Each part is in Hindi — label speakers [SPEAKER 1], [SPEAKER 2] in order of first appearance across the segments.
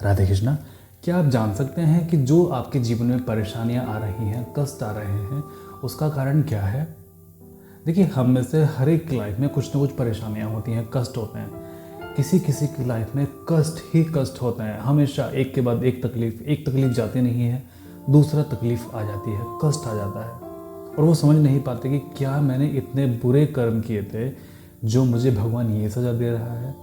[SPEAKER 1] राधे कृष्णा। क्या आप जान सकते हैं कि जो आपके जीवन में परेशानियां आ रही हैं, कष्ट आ रहे हैं, उसका कारण क्या है? देखिए, हम में से हर एक की लाइफ में कुछ ना कुछ परेशानियां होती हैं, कष्ट होते हैं। किसी किसी की लाइफ में कष्ट ही कष्ट होते हैं। हमेशा एक के बाद एक तकलीफ जाती नहीं है, दूसरा तकलीफ आ जाती है, कष्ट आ जाता है और वो समझ नहीं पाते कि क्या मैंने इतने बुरे कर्म किए थे जो मुझे भगवान ये सज़ा दे रहा है।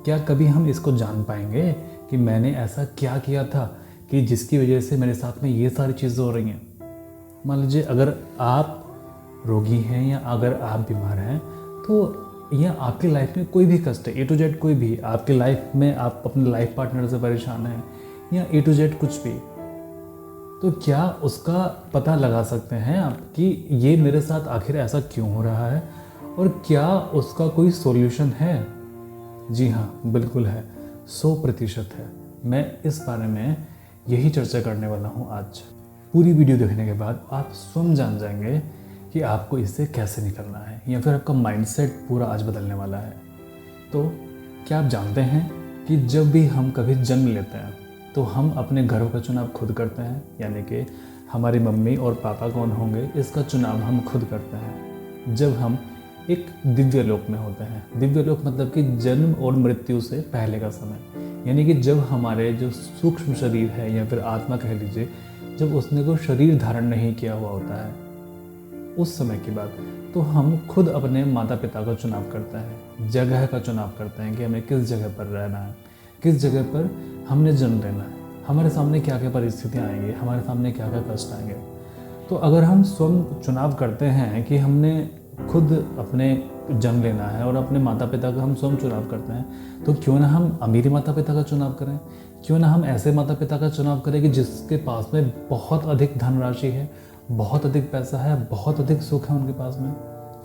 [SPEAKER 1] क्या कभी हम इसको जान पाएंगे कि मैंने ऐसा क्या किया था कि जिसकी वजह से मेरे साथ में ये सारी चीज़ें हो रही हैं। मान लीजिए, अगर आप रोगी हैं या अगर आप बीमार हैं, तो या आपकी लाइफ में कोई भी कष्ट है, ए टू जेड कोई भी, आपकी लाइफ में आप अपने लाइफ पार्टनर से परेशान हैं या ए टू जेड कुछ भी, तो क्या उसका पता लगा सकते हैं आप कि ये मेरे साथ आखिर ऐसा क्यों हो रहा है और क्या उसका कोई सॉल्यूशन है? जी हाँ, बिल्कुल है, 100% है। मैं इस बारे में यही चर्चा करने वाला हूँ आज। पूरी वीडियो देखने के बाद आप स्वयं जान जाएंगे कि आपको इससे कैसे निकलना है या फिर आपका माइंडसेट पूरा आज बदलने वाला है। तो क्या आप जानते हैं कि जब भी हम कभी जन्म लेते हैं तो हम अपने घरों का चुनाव खुद करते हैं, यानी कि हमारी मम्मी और पापा कौन होंगे इसका चुनाव हम खुद करते हैं। जब हम एक दिव्य लोक में होते हैं, दिव्य लोक मतलब कि जन्म और मृत्यु से पहले का समय, यानी कि जब हमारे जो सूक्ष्म शरीर है या फिर आत्मा कह लीजिए, जब उसने कोई शरीर धारण नहीं किया हुआ होता है, उस समय की बात, तो हम खुद अपने माता पिता का चुनाव करते हैं, जगह का चुनाव करते हैं कि हमें किस जगह पर रहना है, किस जगह पर हमने जन्म लेना है, हमारे सामने क्या क्या परिस्थितियाँ आएंगी, हमारे सामने क्या क्या कष्ट आएंगे। तो अगर हम स्वयं चुनाव करते हैं कि हमने खुद अपने जन्म लेना है और अपने माता पिता का हम स्वयं चुनाव करते हैं, तो क्यों ना हम अमीरी माता पिता का चुनाव करें, क्यों ना हम ऐसे माता पिता का चुनाव करें कि जिसके पास में बहुत अधिक धनराशि है, बहुत अधिक पैसा है, बहुत अधिक सुख है उनके पास में।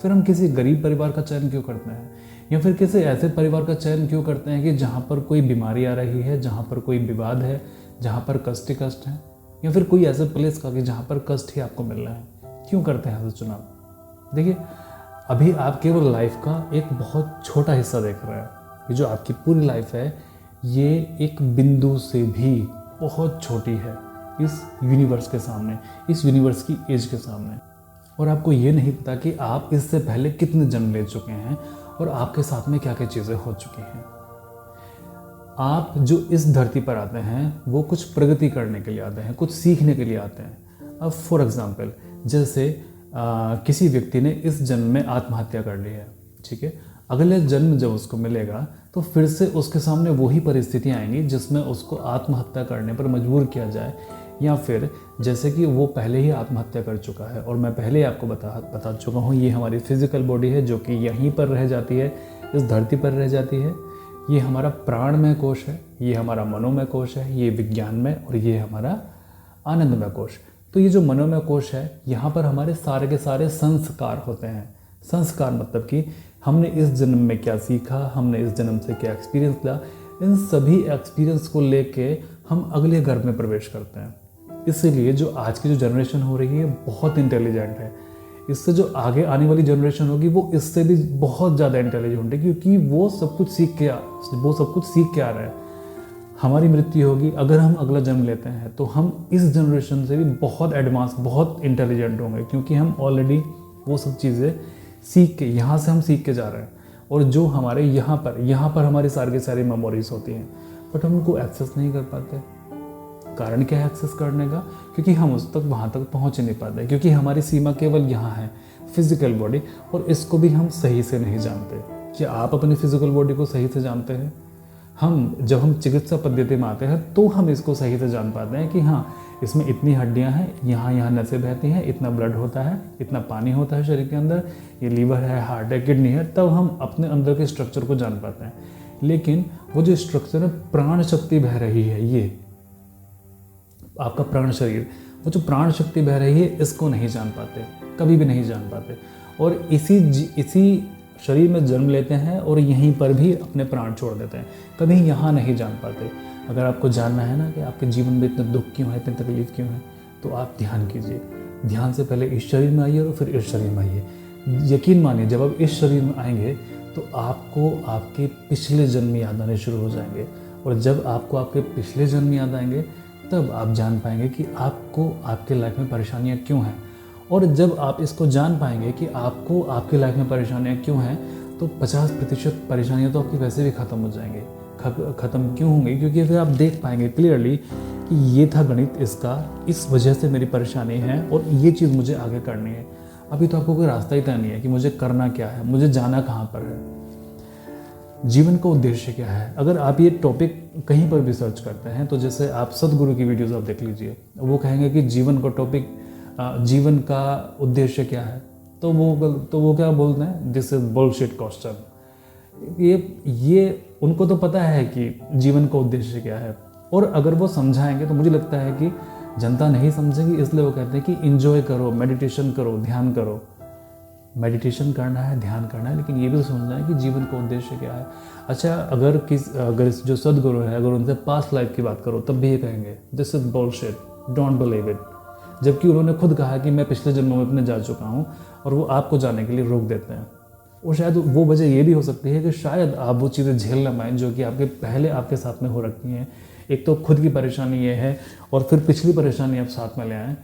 [SPEAKER 1] फिर हम किसी गरीब परिवार का चयन क्यों करते हैं, या फिर किसी ऐसे परिवार का चयन क्यों करते हैं कि जहाँ पर कोई बीमारी आ रही है, जहाँ पर कोई विवाद है, जहाँ पर कष्ट ही कष्ट है, या फिर कोई ऐसे प्लेस का कि जहाँ पर कष्ट ही आपको मिल रहा है। क्यों करते हैं ऐसे चुनाव? देखिए, अभी आप केवल लाइफ का एक बहुत छोटा हिस्सा देख रहे हैं। ये जो आपकी पूरी लाइफ है, ये एक बिंदु से भी बहुत छोटी है इस यूनिवर्स के सामने, इस यूनिवर्स की एज के सामने। और आपको ये नहीं पता कि आप इससे पहले कितने जन्म ले चुके हैं और आपके साथ में क्या क्या चीज़ें हो चुकी हैं। आप जो इस धरती पर आते हैं वो कुछ प्रगति करने के लिए आते हैं, कुछ सीखने के लिए आते हैं। अब फॉर एग्जाम्पल, जैसे किसी व्यक्ति ने इस जन्म में आत्महत्या कर ली है, ठीक है, अगले जन्म जब उसको मिलेगा तो फिर से उसके सामने वही परिस्थितियाँ आएंगी जिसमें उसको आत्महत्या करने पर मजबूर किया जाए, या फिर जैसे कि वो पहले ही आत्महत्या कर चुका है। और मैं पहले ही आपको बता चुका हूँ, ये हमारी फिजिकल बॉडी है जो कि यहीं पर रह जाती है, इस धरती पर रह जाती है। ये हमारा प्राणमय कोश है, ये हमारा मनोमय कोश है, ये विज्ञानमय, और ये हमारा आनंदमय कोश। तो ये जो मनोमय कोश है, यहाँ पर हमारे सारे के सारे संस्कार होते हैं। संस्कार मतलब कि हमने इस जन्म में क्या सीखा, हमने इस जन्म से क्या एक्सपीरियंस लिया, इन सभी एक्सपीरियंस को लेके हम अगले गर्भ में प्रवेश करते हैं। इसीलिए जो आज की जो जनरेशन हो रही है बहुत इंटेलिजेंट है। इससे जो आगे आने वाली जनरेशन होगी वो इससे भी बहुत ज़्यादा इंटेलिजेंट है, क्योंकि वो सब कुछ सीख के आ रहा है। हमारी मृत्यु होगी, अगर हम अगला जन्म लेते हैं तो हम इस जनरेशन से भी बहुत एडवांस, बहुत इंटेलिजेंट होंगे, क्योंकि हम ऑलरेडी वो सब चीज़ें सीख के, यहाँ से हम सीख के जा रहे हैं। और जो हमारे यहाँ पर हमारी सारी मेमोरीज होती हैं, बट हम उनको एक्सेस नहीं कर पाते। कारण क्या है एक्सेस करने का? क्योंकि हम वहाँ तक पहुँच ही नहीं पाते, क्योंकि हमारी सीमा केवल यहाँ है, फिजिकल बॉडी, और इसको भी हम सही से नहीं जानते। क्या आप अपनी फिजिकल बॉडी को सही से जानते हैं? जब हम चिकित्सा पद्धति में आते हैं तो हम इसको सही से जान पाते हैं कि हाँ, इसमें इतनी हड्डियां हैं, यहाँ नसें बहती हैं, इतना ब्लड होता है, इतना पानी होता है शरीर के अंदर, ये लीवर है, हार्ट है, किडनी है, तब हम अपने अंदर के स्ट्रक्चर को जान पाते हैं। लेकिन वो जो स्ट्रक्चर है, प्राण शक्ति बह रही है, ये आपका प्राण शरीर, वो जो प्राण शक्ति बह रही है, इसको नहीं जान पाते, कभी भी नहीं जान पाते। और इसी शरीर में जन्म लेते हैं और यहीं पर भी अपने प्राण छोड़ देते हैं, कभी यहाँ नहीं जान पाते। अगर आपको जानना है ना कि आपके जीवन में इतना दुख क्यों है, इतनी तकलीफ क्यों है, तो आप ध्यान कीजिए। ध्यान से पहले इस शरीर में आइए और फिर इस शरीर में आइए। यकीन मानिए, जब आप इस शरीर में आएंगे तो आपको आपके पिछले जन्म याद आने शुरू हो जाएंगे। और जब आपको आपके पिछले जन्म याद आएंगे तब आप जान पाएंगे कि आपको आपके लाइफ में परेशानियाँ क्यों हैं। और जब आप इसको जान पाएंगे कि आपको आपकी लाइफ में परेशानियाँ क्यों हैं, तो 50% परेशानियाँ तो आपकी वैसे भी ख़त्म हो जाएंगी। ख़त्म क्यों होंगी? क्योंकि फिर आप देख पाएंगे क्लियरली कि ये था गणित, इसका इस वजह से मेरी परेशानी है और ये चीज़ मुझे आगे करनी है। अभी तो आपको कोई रास्ता ही तय नहीं है कि मुझे करना क्या है, मुझे जाना कहाँ पर है, जीवन का उद्देश्य क्या है। अगर आप ये टॉपिक कहीं पर भी सर्च करते हैं, तो जैसे आप सदगुरु की वीडियोज़ आप देख लीजिए, वो कहेंगे कि जीवन का टॉपिक, जीवन का उद्देश्य क्या है, तो वो क्या बोलते हैं, दिस इज बुलशिट क्वेश्चन। ये उनको तो पता है कि जीवन का उद्देश्य क्या है, और अगर वो समझाएंगे तो मुझे लगता है कि जनता नहीं समझेगी, इसलिए वो कहते हैं कि इंजॉय करो, मेडिटेशन करो, ध्यान करो। मेडिटेशन करना है, ध्यान करना है, लेकिन ये भी समझना है कि जीवन का उद्देश्य क्या है। अच्छा, अगर जो सदगुरु है, अगर उनसे पास्ट लाइफ की बात करो, तब भी ये कहेंगे this is bullshit, don't believe it. जबकि उन्होंने खुद कहा कि मैं पिछले जन्मों में अपने जा चुका हूँ, और वो आपको जाने के लिए रोक देते हैं। और शायद वो वजह ये भी हो सकती है कि शायद आप वो चीज़ें झेल ना पाएँ जो कि आपके पहले आपके साथ में हो रखी हैं। एक तो खुद की परेशानी ये है, और फिर पिछली परेशानी आप साथ में ले आएँ,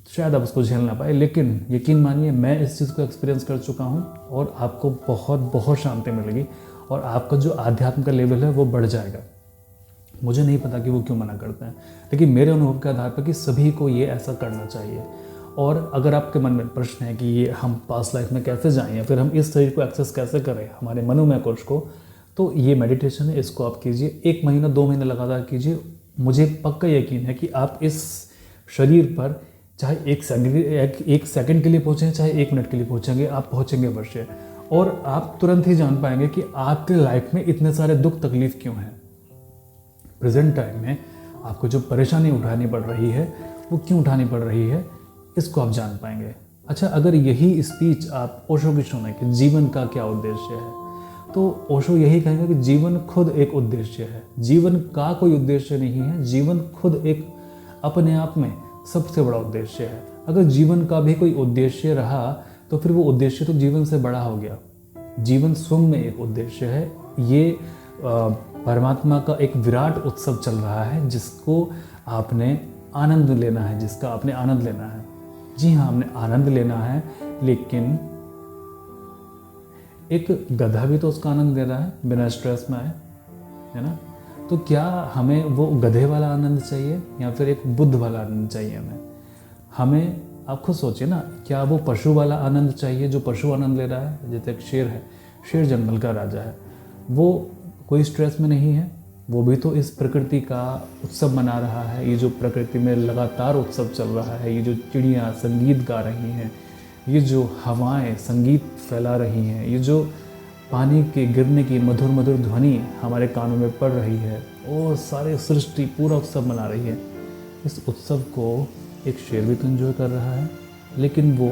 [SPEAKER 1] शायद आप उसको झेल ना पाए। लेकिन यकीन मानिए, मैं इस चीज़ को एक्सपीरियंस कर चुका हूँ, और आपको बहुत बहुत शांति मिलेगी, और आपका जो आध्यात्म का लेवल है वो बढ़ जाएगा। मुझे नहीं पता कि वो क्यों मना करते हैं, लेकिन मेरे अनुभव के आधार पर कि सभी को ये ऐसा करना चाहिए। और अगर आपके मन में प्रश्न है कि ये हम पास्ट लाइफ में कैसे जाएं, या फिर हम इस शरीर को एक्सेस कैसे करें, हमारे मनोमय कोश को, तो ये मेडिटेशन है, इसको आप कीजिए। 1 महीना 2 महीने लगातार कीजिए। मुझे पक्का यकीन है कि आप इस शरीर पर चाहे 1 सेकंड के लिए पहुँचें, चाहे 1 मिनट के लिए पहुँचेंगे, आप पहुँचेंगे अवश्य। और आप तुरंत ही जान पाएंगे कि आपके लाइफ में इतने सारे दुख तकलीफ क्यों हैं। प्रेजेंट टाइम में आपको जो परेशानी उठानी पड़ रही है, वो क्यों उठानी पड़ रही है, इसको आप जान पाएंगे। अच्छा, अगर यही स्पीच आप ओशो की सुने कि जीवन का क्या उद्देश्य है, तो ओशो यही कहेंगे कि जीवन खुद एक उद्देश्य है। जीवन का कोई उद्देश्य नहीं है, जीवन खुद एक अपने आप में सबसे बड़ा उद्देश्य है। अगर जीवन का भी कोई उद्देश्य रहा, तो फिर वो उद्देश्य तो जीवन से बड़ा हो गया। जीवन स्वयं में एक उद्देश्य है। ये परमात्मा का एक विराट उत्सव चल रहा है, जिसको आपने आनंद लेना है, जिसका आपने आनंद लेना है। जी हाँ, हमने आनंद लेना है, लेकिन एक गधा भी तो उसका आनंद ले रहा है बिना स्ट्रेस में आए, है ना। तो क्या हमें वो गधे वाला आनंद चाहिए, या फिर एक बुद्ध वाला आनंद चाहिए हमें आप खुद सोचिए ना, क्या वो पशु वाला आनंद चाहिए जो पशु आनंद ले रहा है। जैसे एक शेर है, शेर जंगल का राजा है, वो कोई स्ट्रेस में नहीं है, वो भी तो इस प्रकृति का उत्सव मना रहा है। ये जो प्रकृति में लगातार उत्सव चल रहा है, ये जो चिड़ियाँ संगीत गा रही हैं, ये जो हवाएं संगीत फैला रही हैं, ये जो पानी के गिरने की मधुर मधुर ध्वनि हमारे कानों में पड़ रही है, और सारे सृष्टि पूरा उत्सव मना रही है। इस उत्सव को एक शेर भी तो एंजॉय कर रहा है, लेकिन वो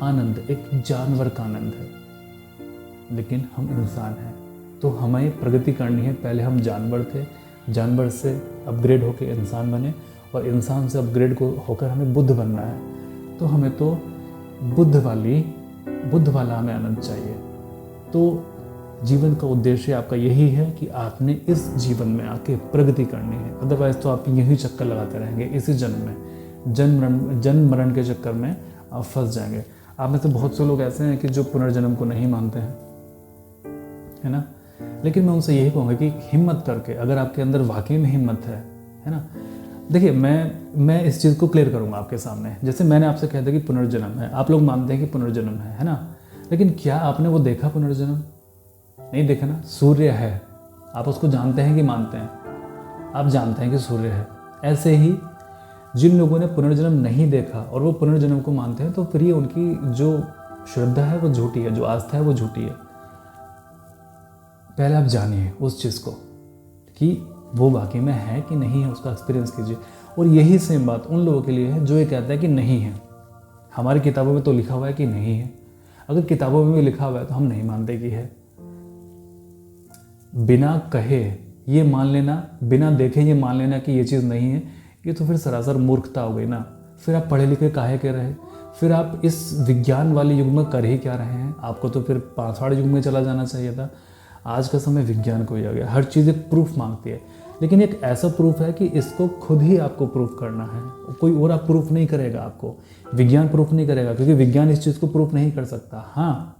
[SPEAKER 1] आनंद एक जानवर का आनंद है। लेकिन हम इंसान हैं, तो हमें प्रगति करनी है। पहले हम जानवर थे, जानवर से अपग्रेड होकर इंसान बने, और इंसान से अपग्रेड होकर हमें बुद्ध बनना है। तो हमें तो बुद्ध वाला हमें आनंद चाहिए। तो जीवन का उद्देश्य आपका यही है कि आपने इस जीवन में आके प्रगति करनी है। अदरवाइज तो आप यही चक्कर लगाते रहेंगे इसी जन्म में, जन्म मरण के चक्कर में आप फंस जाएंगे। आप में से बहुत से लोग ऐसे हैं कि जो पुनर्जन्म को नहीं मानते हैं, है ना। लेकिन मैं उनसे यही कहूँगा कि हिम्मत करके, अगर आपके अंदर वाकई में हिम्मत है ना। देखिए, मैं इस चीज़ को क्लियर करूँगा आपके सामने। जैसे मैंने आपसे कहा था कि पुनर्जन्म है, आप लोग मानते हैं कि पुनर्जन्म है ना। लेकिन क्या आपने वो देखा पुनर्जन्म? नहीं देखा ना। सूर्य है, आप उसको जानते हैं कि मानते हैं? आप जानते हैं कि सूर्य है। ऐसे ही जिन लोगों ने पुनर्जन्म नहीं देखा और वो पुनर्जन्म को मानते हैं, तो फिर ये उनकी जो श्रद्धा है वो झूठी है, जो आस्था है वो झूठी है। पहले आप जानिए उस चीज़ को कि वो वाकई में है कि नहीं है, उसका एक्सपीरियंस कीजिए। और यही सेम बात उन लोगों के लिए है जो ये कहता है कि नहीं है। हमारी किताबों में तो लिखा हुआ है कि नहीं है। अगर किताबों में भी लिखा हुआ है तो हम नहीं मानते कि है। बिना कहे ये मान लेना, बिना देखे ये मान लेना कि ये चीज़ नहीं है, ये तो फिर सरासर मूर्खता हो गई ना। फिर आप पढ़े लिखे काहे के रहे? फिर आप इस विज्ञान वाले युग में कर ही क्या रहे हैं? आपको तो फिर पाषाण युग में चला जाना चाहिए था। आज का समय विज्ञान को ही आ गया, हर चीज़ एक प्रूफ मांगती है। लेकिन एक ऐसा प्रूफ है कि इसको खुद ही आपको प्रूफ करना है, कोई और आप प्रूफ नहीं करेगा आपको, विज्ञान प्रूफ नहीं करेगा, क्योंकि विज्ञान इस चीज़ को प्रूफ नहीं कर सकता। हाँ,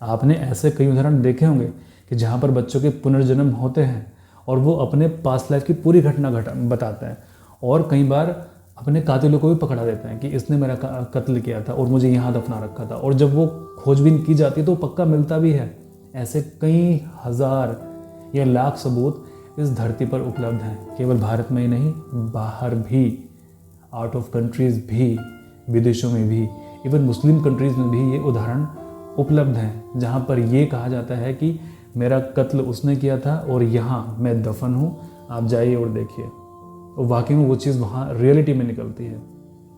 [SPEAKER 1] आपने ऐसे कई उदाहरण देखे होंगे कि जहाँ पर बच्चों के पुनर्जन्म होते हैं और वो अपने पास्ट लाइफ की पूरी घटना बताते हैं, और कई बार अपने कातिलों को भी पकड़ा देते हैं कि इसने मेरा कत्ल किया था और मुझे यहाँ दफना रखा था, और जब वो खोजबीन की जाती है तो पक्का मिलता भी है। ऐसे कई हज़ार या लाख सबूत इस धरती पर उपलब्ध हैं, केवल भारत में ही नहीं, बाहर भी, आउट ऑफ कंट्रीज़ भी, विदेशों में भी, इवन मुस्लिम कंट्रीज़ में भी ये उदाहरण उपलब्ध हैं, जहाँ पर ये कहा जाता है कि मेरा कत्ल उसने किया था और यहाँ मैं दफन हूँ, आप जाइए और देखिए। और वाकई में वो चीज़ वहाँ रियलिटी में निकलती है।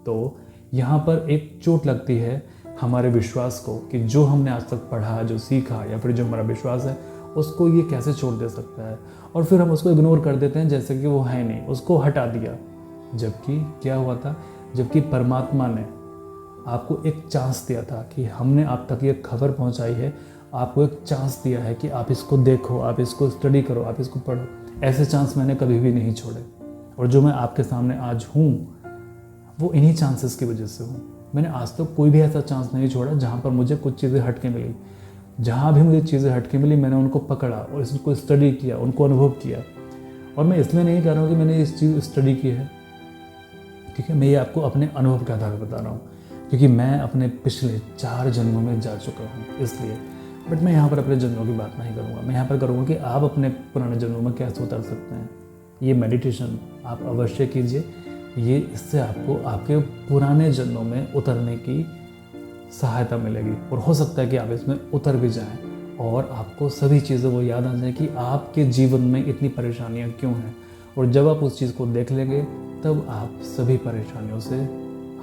[SPEAKER 1] तो यहाँ पर एक चोट लगती है हमारे विश्वास को कि जो हमने आज तक पढ़ा, जो सीखा, या फिर जो हमारा विश्वास है उसको ये कैसे छोड़ दे सकता है, और फिर हम उसको इग्नोर कर देते हैं जैसे कि वो है नहीं, उसको हटा दिया। जबकि क्या हुआ था, जबकि परमात्मा ने आपको एक चांस दिया था कि हमने आप तक ये खबर पहुंचाई है, आपको एक चांस दिया है कि आप इसको देखो, आप इसको स्टडी करो, आप इसको पढ़ो। ऐसे चांस मैंने कभी भी नहीं छोड़े, और जो मैं आपके सामने आज हूँ वो इन्हीं चांसेस की वजह से हूँ। मैंने आज तक कोई भी ऐसा चांस नहीं छोड़ा जहाँ पर मुझे कुछ चीज़ें हटके मिली। जहाँ भी मुझे चीज़ें हटके मिली मैंने उनको पकड़ा और इसको स्टडी किया, उनको अनुभव किया। और मैं इसलिए नहीं कह रहा हूँ कि मैंने इस चीज़ स्टडी की है, ठीक है, मैं ये आपको अपने अनुभव के आधार पर बता रहा हूँ, क्योंकि मैं अपने पिछले 4 जन्मों में जा चुका हूँ इसलिए। बट मैं यहाँ पर अपने जन्मों की बात नहीं करूँगा, मैं यहाँ पर करूँगा कि आप अपने पुराने जन्मों में कैसे उतर सकते हैं। ये मेडिटेशन आप अवश्य कीजिए, ये इससे आपको आपके पुराने जन्मों में उतरने की सहायता मिलेगी, और हो सकता है कि आप इसमें उतर भी जाएं और आपको सभी चीज़ें वो याद आ जाए कि आपके जीवन में इतनी परेशानियां क्यों हैं। और जब आप उस चीज़ को देख लेंगे तब आप सभी परेशानियों से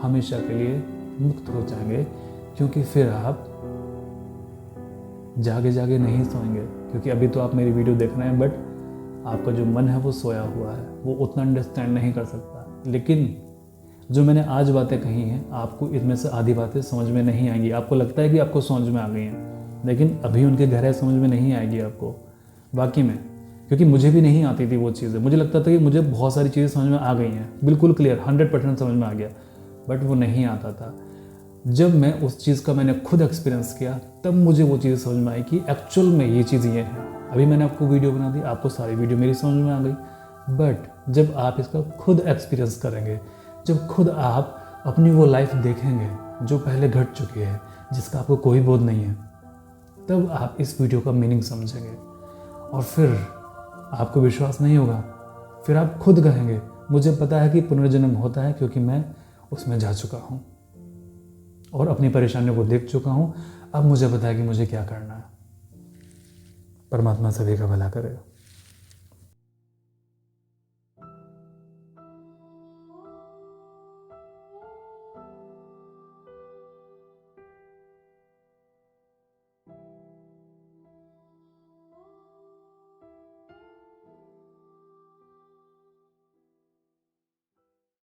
[SPEAKER 1] हमेशा के लिए मुक्त हो जाएंगे, क्योंकि फिर आप जागे जागे नहीं सोएंगे। क्योंकि अभी तो आप मेरी वीडियो देख रहे हैं, बट आपका जो मन है वो सोया हुआ है, वो उतना अंडरस्टैंड नहीं कर सकता। लेकिन जो मैंने आज बातें कही हैं, आपको इनमें से आधी बातें समझ में नहीं आएंगी। आपको लगता है कि आपको समझ में आ गई हैं, लेकिन अभी उनके गहराई समझ में नहीं आएगी आपको बाकी में, क्योंकि मुझे भी नहीं आती थी वो चीज़ें। मुझे लगता था कि मुझे बहुत सारी चीज़ें समझ में आ गई हैं, बिल्कुल क्लियर 100% समझ में आ गया, बट वो नहीं आता था। जब मैं उस चीज़ का मैंने खुद एक्सपीरियंस किया तब मुझे वो चीज़ समझ में आई कि एक्चुअल में ये चीज़ ये है। अभी मैंने आपको वीडियो बना दी, आपको सारी वीडियो मेरी समझ में आ गई, बट जब आप इसका खुद एक्सपीरियंस करेंगे, जब खुद आप अपनी वो लाइफ देखेंगे जो पहले घट चुकी है, जिसका आपको कोई बोध नहीं है, तब आप इस वीडियो का मीनिंग समझेंगे। और फिर आपको विश्वास नहीं होगा, फिर आप खुद कहेंगे मुझे पता है कि पुनर्जन्म होता है, क्योंकि मैं उसमें जा चुका हूँ और अपनी परेशानियों को देख चुका हूँ। अब मुझे पता है कि मुझे क्या करना है। परमात्मा सभी का भला करेगा।